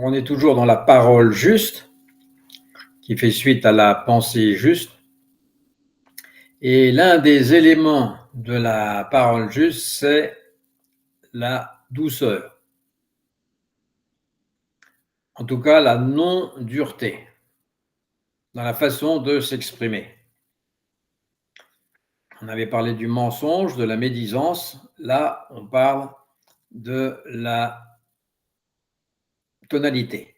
On est toujours dans la parole juste, qui fait suite à la pensée juste. Et l'un des éléments de la parole juste, c'est la douceur. En tout cas, la non-dureté dans la façon de s'exprimer. On avait parlé du mensonge, de la médisance. Là, on parle de la tonalité.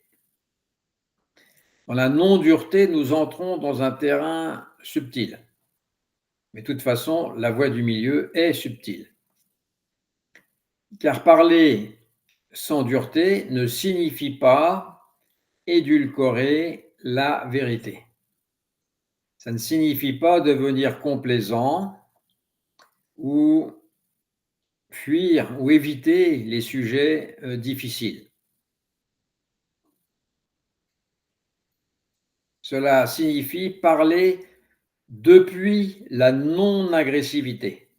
Dans la non-dureté, nous entrons dans un terrain subtil. Mais de toute façon, la voie du milieu est subtile. Car parler sans dureté ne signifie pas édulcorer la vérité. Ça ne signifie pas devenir complaisant ou fuir ou éviter les sujets difficiles. Cela signifie parler depuis la non-agressivité.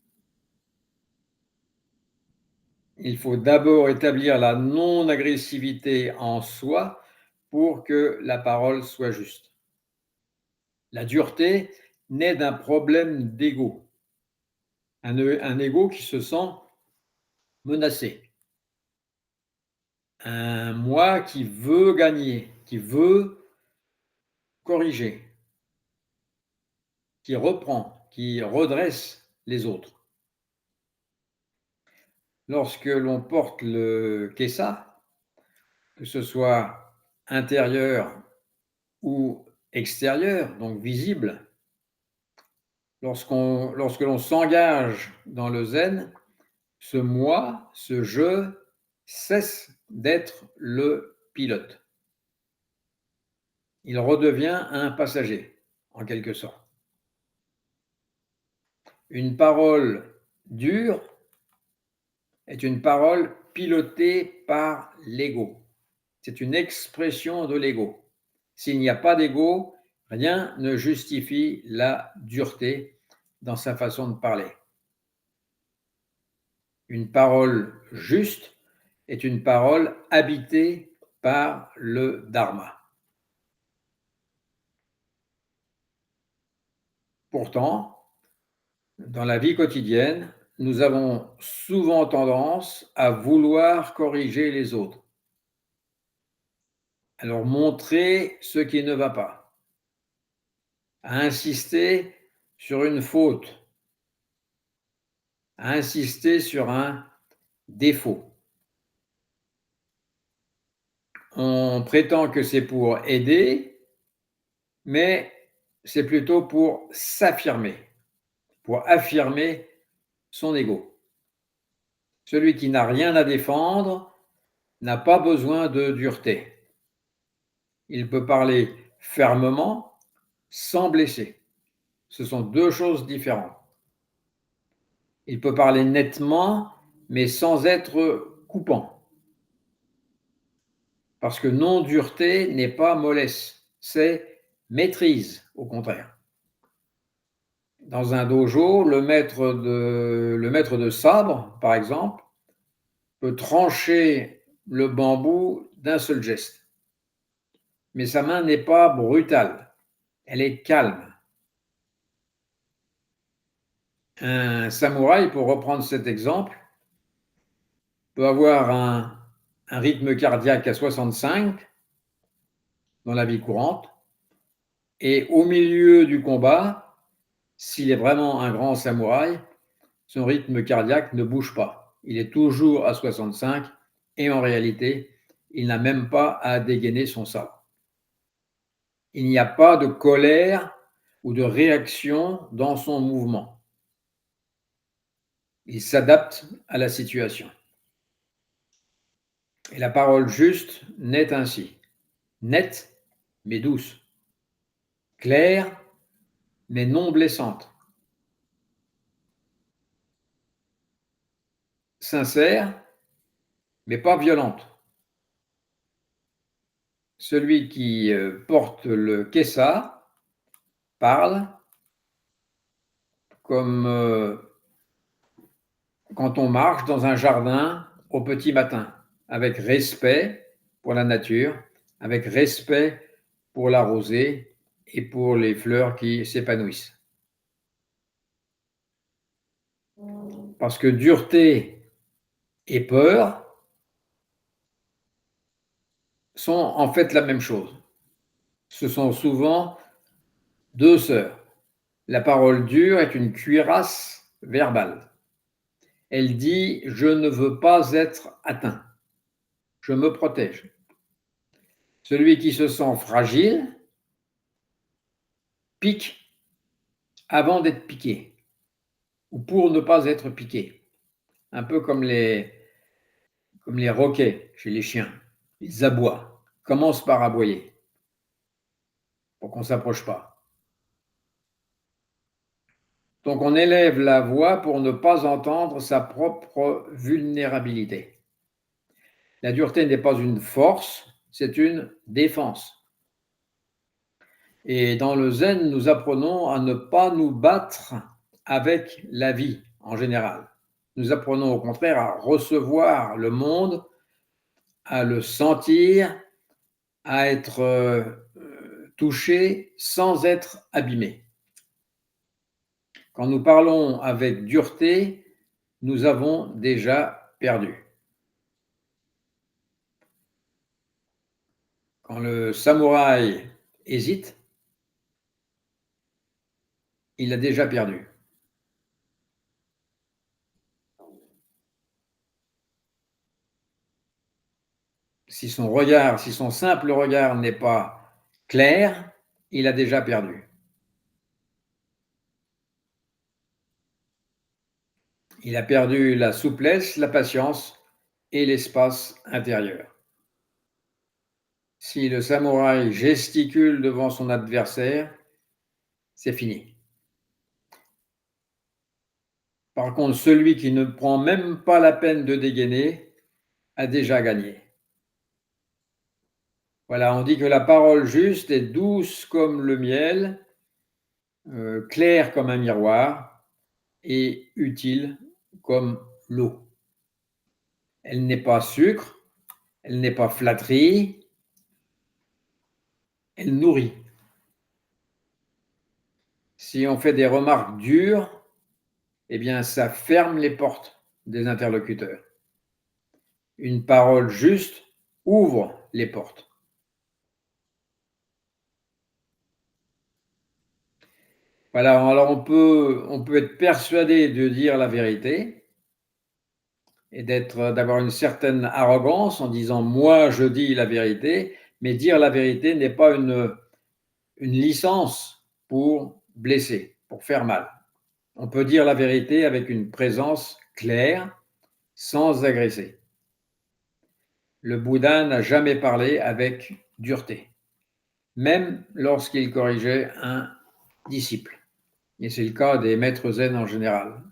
Il faut d'abord établir la non-agressivité en soi pour que la parole soit juste. La dureté naît d'un problème d'ego, un ego qui se sent menacé, un moi qui veut gagner, qui veut corriger, qui reprend, qui redresse les autres. Lorsque l'on porte le kessa, que ce soit intérieur ou extérieur, donc visible, lorsque l'on s'engage dans le zen, ce moi, ce je, cesse d'être le pilote. Il redevient un passager, en quelque sorte. Une parole dure est une parole pilotée par l'ego. C'est une expression de l'ego. S'il n'y a pas d'ego, rien ne justifie la dureté dans sa façon de parler. Une parole juste est une parole habitée par le dharma. Pourtant, dans la vie quotidienne, nous avons souvent tendance à vouloir corriger les autres, à leur montrer ce qui ne va pas, à insister sur une faute, à insister sur un défaut. On prétend que c'est pour aider, mais c'est plutôt pour s'affirmer, pour affirmer son ego. Celui qui n'a rien à défendre n'a pas besoin de dureté. Il peut parler fermement sans blesser. Ce sont deux choses différentes. Il peut parler nettement, mais sans être coupant. Parce que non-dureté n'est pas mollesse, c'est maîtrise, au contraire. Dans un dojo, le maître de sabre, par exemple, peut trancher le bambou d'un seul geste. Mais sa main n'est pas brutale, elle est calme. Un samouraï, pour reprendre cet exemple, peut avoir un rythme cardiaque à 65 dans la vie courante, et au milieu du combat, s'il est vraiment un grand samouraï, son rythme cardiaque ne bouge pas. Il est toujours à 65 et en réalité, il n'a même pas à dégainer son sabre. Il n'y a pas de colère ou de réaction dans son mouvement. Il s'adapte à la situation. Et la parole juste naît ainsi, nette mais douce, claire mais non blessante, sincère mais pas violente. Celui qui porte le kessa parle comme quand on marche dans un jardin au petit matin, avec respect pour la nature, avec respect pour la rosée et pour les fleurs qui s'épanouissent. Parce que dureté et peur sont en fait la même chose. Ce sont souvent deux sœurs. La parole dure est une cuirasse verbale. Elle dit: je ne veux pas être atteint, je me protège. Celui qui se sent fragile pique avant d'être piqué, ou pour ne pas être piqué. Un peu comme les roquets chez les chiens. Ils aboient, commencent par aboyer pour qu'on ne s'approche pas. Donc on élève la voix pour ne pas entendre sa propre vulnérabilité. La dureté n'est pas une force, c'est une défense. Et dans le zen, nous apprenons à ne pas nous battre avec la vie en général. Nous apprenons au contraire à recevoir le monde, à le sentir, à être touché sans être abîmé. Quand nous parlons avec dureté, nous avons déjà perdu. Quand le samouraï hésite, il a déjà perdu. Si son simple regard n'est pas clair, il a déjà perdu. Il a perdu la souplesse, la patience et l'espace intérieur. Si le samouraï gesticule devant son adversaire, c'est fini. Par contre, celui qui ne prend même pas la peine de dégainer a déjà gagné. Voilà, on dit que la parole juste est douce comme le miel, claire comme un miroir et utile comme l'eau. Elle n'est pas sucre, elle n'est pas flatterie, elle nourrit. Si on fait des remarques dures, eh bien, ça ferme les portes des interlocuteurs. Une parole juste ouvre les portes. Voilà, alors on peut être persuadé de dire la vérité et d'avoir une certaine arrogance en disant moi je dis la vérité, mais dire la vérité n'est pas une licence pour blesser, pour faire mal. On peut dire la vérité avec une présence claire, sans agresser. Le Bouddha n'a jamais parlé avec dureté, même lorsqu'il corrigeait un disciple. Et c'est le cas des maîtres zen en général.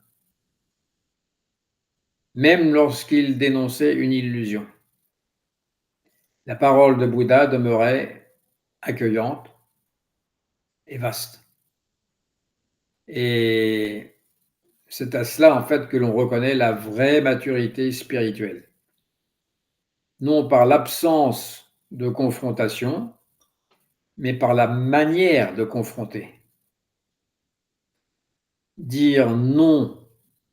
Même lorsqu'il dénonçait une illusion. La parole de Bouddha demeurait accueillante et vaste. Et c'est à cela, en fait, que l'on reconnaît la vraie maturité spirituelle. Non par l'absence de confrontation, mais par la manière de confronter. Dire non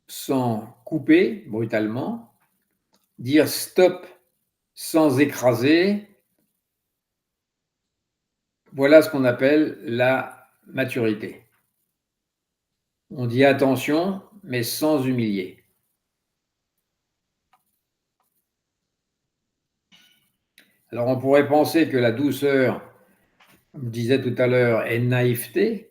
sans couper brutalement, dire stop sans écraser, voilà ce qu'on appelle la maturité. On dit attention, mais sans humilier. Alors on pourrait penser que la douceur, comme je disais tout à l'heure, est naïveté,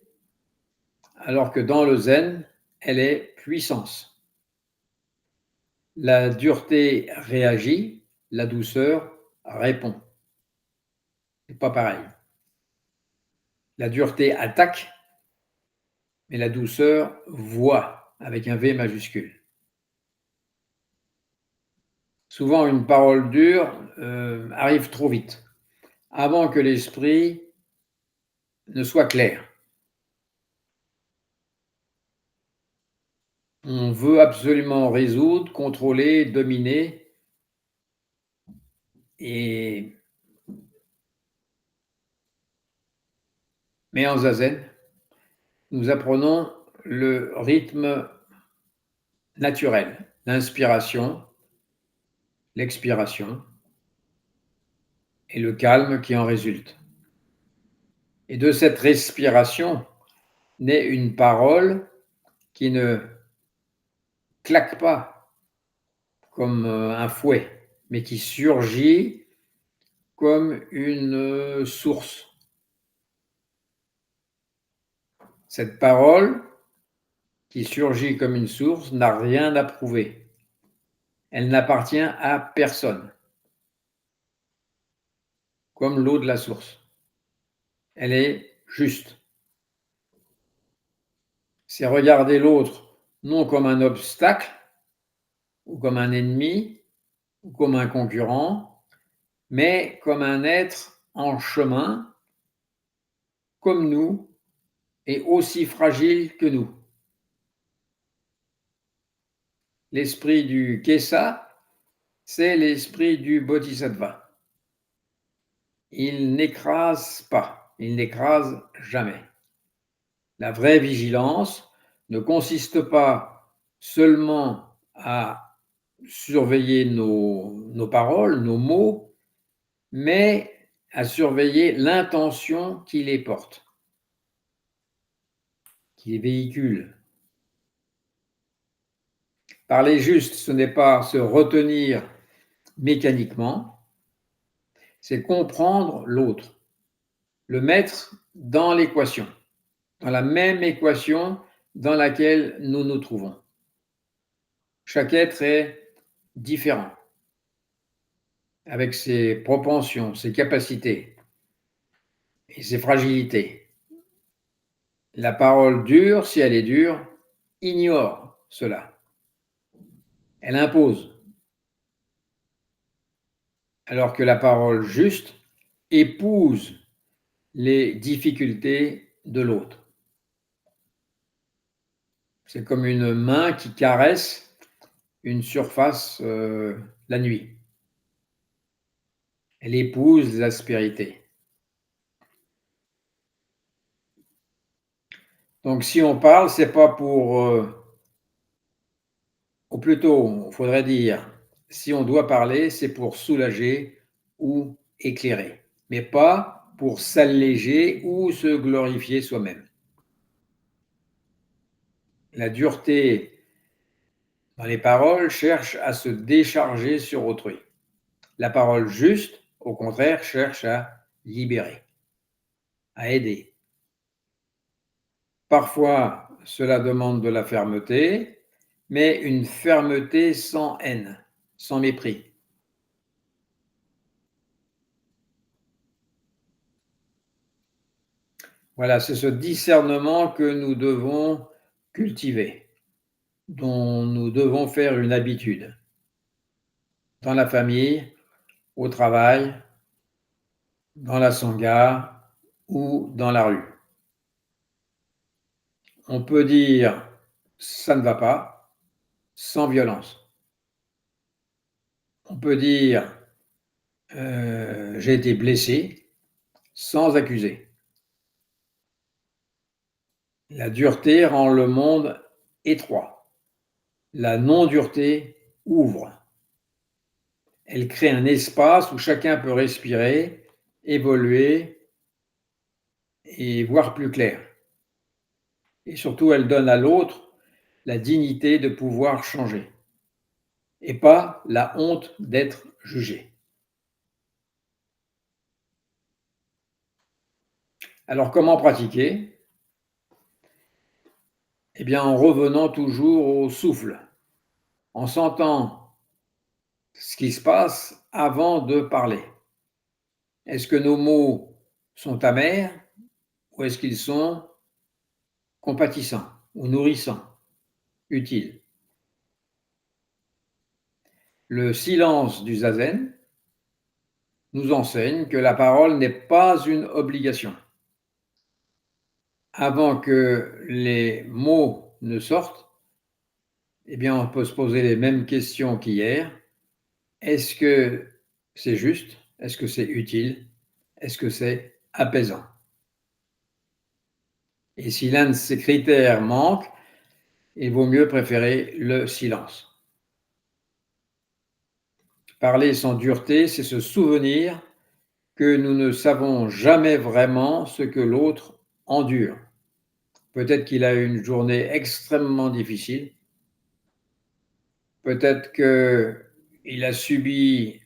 alors que dans le zen, elle est puissance. La dureté réagit, la douceur répond. C'est pas pareil. La dureté attaque, mais la douceur voit avec un V majuscule. Souvent, une parole dure arrive trop vite, avant que l'esprit ne soit clair. On veut absolument résoudre, contrôler, dominer. Et mais en zazen, nous apprenons le rythme naturel, l'inspiration, l'expiration et le calme qui en résulte. Et de cette respiration naît une parole qui ne claque pas comme un fouet, mais qui surgit comme une source. Cette parole qui surgit comme une source n'a rien à prouver. Elle n'appartient à personne, comme l'eau de la source. Elle est juste. C'est regarder l'autre non comme un obstacle ou comme un ennemi ou comme un concurrent, mais comme un être en chemin, comme nous, et aussi fragile que nous. L'esprit du Kesa, c'est l'esprit du Bodhisattva. Il n'écrase pas, il n'écrase jamais. La vraie vigilance ne consiste pas seulement à surveiller nos paroles, nos mots, mais à surveiller l'intention qui les porte, qui les véhicule. Parler juste, ce n'est pas se retenir mécaniquement, c'est comprendre l'autre, le mettre dans l'équation, dans la même équation dans laquelle nous nous trouvons. Chaque être est différent, avec ses propensions, ses capacités et ses fragilités. La parole dure, si elle est dure, ignore cela. Elle impose. Alors que la parole juste épouse les difficultés de l'autre. C'est comme une main qui caresse une surface la nuit. Elle épouse l'aspérité. Donc si on parle, c'est pas pour, ou plutôt, il faudrait dire, si on doit parler, c'est pour soulager ou éclairer, mais pas pour s'alléger ou se glorifier soi-même. La dureté dans les paroles cherche à se décharger sur autrui. La parole juste, au contraire, cherche à libérer, à aider. Parfois, cela demande de la fermeté, mais une fermeté sans haine, sans mépris. Voilà, c'est ce discernement que nous devons cultiver, dont nous devons faire une habitude, dans la famille, au travail, dans la sangha ou dans la rue. On peut dire ça ne va pas sans violence. On peut dire j'ai été blessé sans accuser. La dureté rend le monde étroit. La non-dureté ouvre. Elle crée un espace où chacun peut respirer, évoluer et voir plus clair. Et surtout, elle donne à l'autre la dignité de pouvoir changer et pas la honte d'être jugé. Alors, comment pratiquer? Eh bien, en revenant toujours au souffle, en sentant ce qui se passe avant de parler. Est-ce que nos mots sont amers ou est-ce qu'ils sont compatissants ou nourrissants, utiles? Le silence du zazen nous enseigne que la parole n'est pas une obligation. Avant que les mots ne sortent, eh bien, on peut se poser les mêmes questions qu'hier. Est-ce que c'est juste? Est-ce que c'est utile? Est-ce que c'est apaisant? Et si l'un de ces critères manque, il vaut mieux préférer le silence. Parler sans dureté, c'est se souvenir que nous ne savons jamais vraiment ce que l'autre endure. Peut-être qu'il a eu une journée extrêmement difficile, peut-être qu'il a subi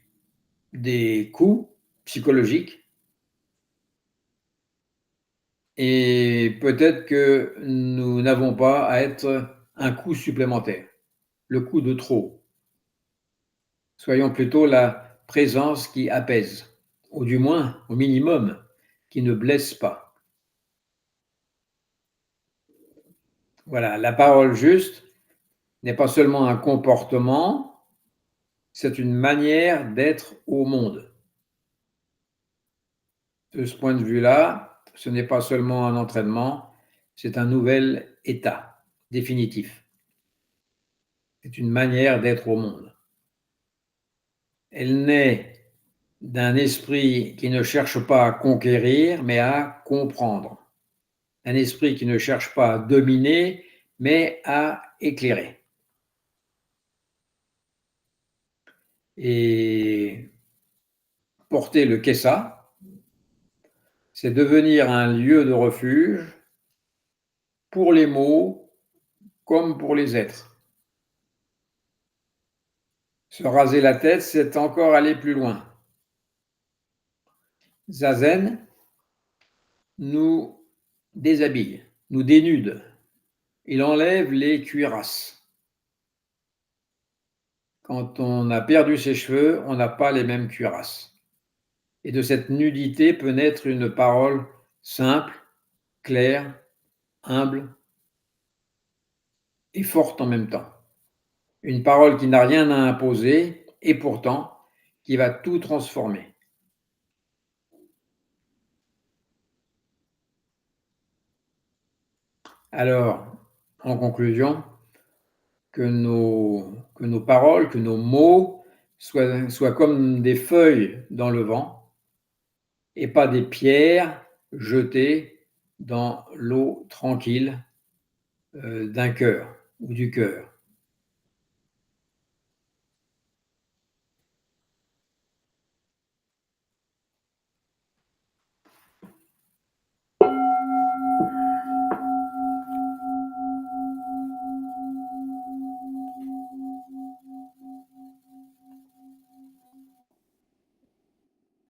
des coups psychologiques et peut-être que nous n'avons pas à être un coup supplémentaire, le coup de trop. Soyons plutôt la présence qui apaise, ou du moins, au minimum, qui ne blesse pas. Voilà, la parole juste n'est pas seulement un comportement, c'est une manière d'être au monde. De ce point de vue-là, ce n'est pas seulement un entraînement, c'est un nouvel état définitif. C'est une manière d'être au monde. Elle naît d'un esprit qui ne cherche pas à conquérir, mais à comprendre. Un esprit qui ne cherche pas à dominer, mais à éclairer. Et porter le Kessa, c'est devenir un lieu de refuge pour les mots comme pour les êtres. Se raser la tête, c'est encore aller plus loin. Zazen nous déshabille, nous dénude. Il enlève les cuirasses. Quand on a perdu ses cheveux, on n'a pas les mêmes cuirasses. Et de cette nudité peut naître une parole simple, claire, humble et forte en même temps. Une parole qui n'a rien à imposer et pourtant qui va tout transformer. Alors, en conclusion, que nos paroles, que nos mots soient comme des feuilles dans le vent et pas des pierres jetées dans l'eau tranquille d'un cœur ou du cœur.